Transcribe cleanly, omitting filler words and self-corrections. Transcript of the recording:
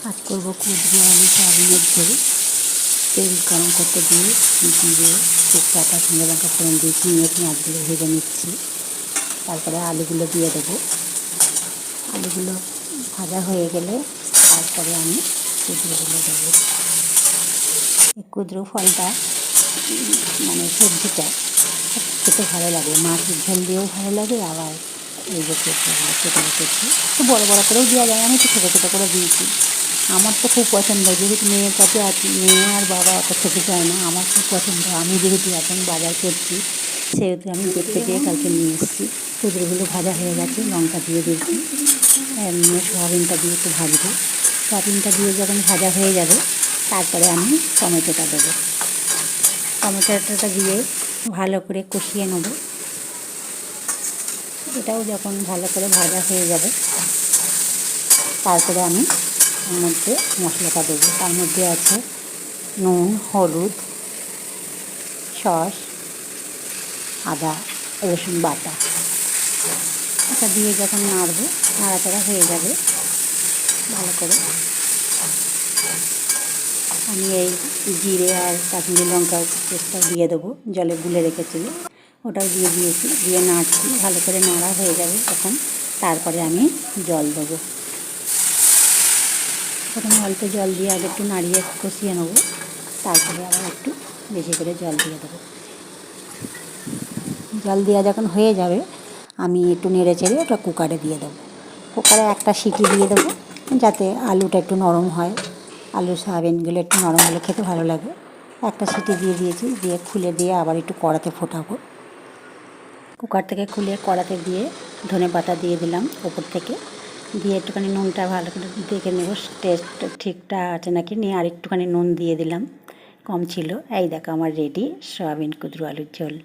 আজ করবো কুঁদরি আলু সয়াবিনের ঝোল। তেল গরম করতে দিয়ে জিরে তেজপাতা শুকনো লঙ্কা ফোড়ন দিয়েছি, নিয়ে পেঁয়াজগুলো ভেজে নিচ্ছি। তারপরে আলুগুলো দিয়ে দেবো। আলুগুলো ভাজা হয়ে গেলে তারপরে আমি কুঁদরিগুলো দেবো। এই কুঁদরি ফলটা মানে সবজিটা খেতে ভালো লাগে, মাছের ঝোল দিয়েও ভালো লাগে। আবার এই যে কুঁদরিগুলো ছোটো রেখেছি, একটু বড়ো বড়ো করেও দেওয়া যায়, আমি একটু ছোটো ছোটো করে দিয়েছি। আমার তো খুব পছন্দ, যেহেতু মেয়ের কাছে আছি, মেয়ে আর বাবা অত খেতে চায় না, আমার খুব পছন্দ। আমি যেহেতু এখন বাজার করছি, সেহেতু আমি দেখতে পেয়ে কালকে নিয়ে এসেছি। কুঁদরিগুলো ভাজা হয়ে গেছে, লঙ্কা দিয়ে দিয়েছি। সয়াবিনটা দিয়ে একটু ভাজবো। সয়াবিনটা দিয়ে যখন ভাজা হয়ে যাবে তারপরে আমি টমেটোটা দেবো। টমেটোটা দিয়ে ভালো করে কষিয়ে নেব। এটাও যখন ভালো করে ভাজা হয়ে যাবে তারপরে আমি এর মধ্যে মশলাটা দেবো। তার মধ্যে আছে নুন, হলুদ, সস, আদা রসুন বাটা। এটা দিয়ে যখন নাড়বো, নাড়াচাড়া হয়ে যাবে ভালো করে, আমি এই জিরে আর কাশ্মীরি লঙ্কার পেস্টটাও দিয়ে দেবো, জলে গুলে রেখেছিলো ওটাও দিয়ে দিয়েছি। দিয়ে নাড়ছি, ভালো করে নাড়া হয়ে যাবে তখন তারপরে আমি জল দেবো। প্রথমে অল্প জল দিয়ে আগে একটু নাড়িয়ে কষিয়ে নেবো, তারপরে আবার একটু বেশি করে জল দিয়ে দেবো। জল দেওয়া যখন হয়ে যাবে আমি একটু নেড়ে চেড়ে ওটা কুকারে দিয়ে দেবো। কুকারে একটা সিটি দিয়ে দেবো যাতে আলুটা একটু নরম হয়। আলু সয়াবিনগুলো একটু নরম হলে খেতে ভালো লাগে। একটা সিটি দিয়ে দিয়েছি, দিয়ে খুলে দিয়ে আবার একটু কড়াতে ফোটাবো। কুকার থেকে খুলে কড়াতে দিয়ে ধনেপাতা দিয়ে দিলাম ওপর থেকে, দিয়ে একটুখানি নুনটা ভালো করে দেখে নেব টেস্ট ঠিকঠাক আছে নাকি, নিয়ে আর একটুখানি নুন দিয়ে দিলাম, কম ছিল। এই দেখো আমার রেডি সয়াবিন কুঁদরি আলুর ঝোল।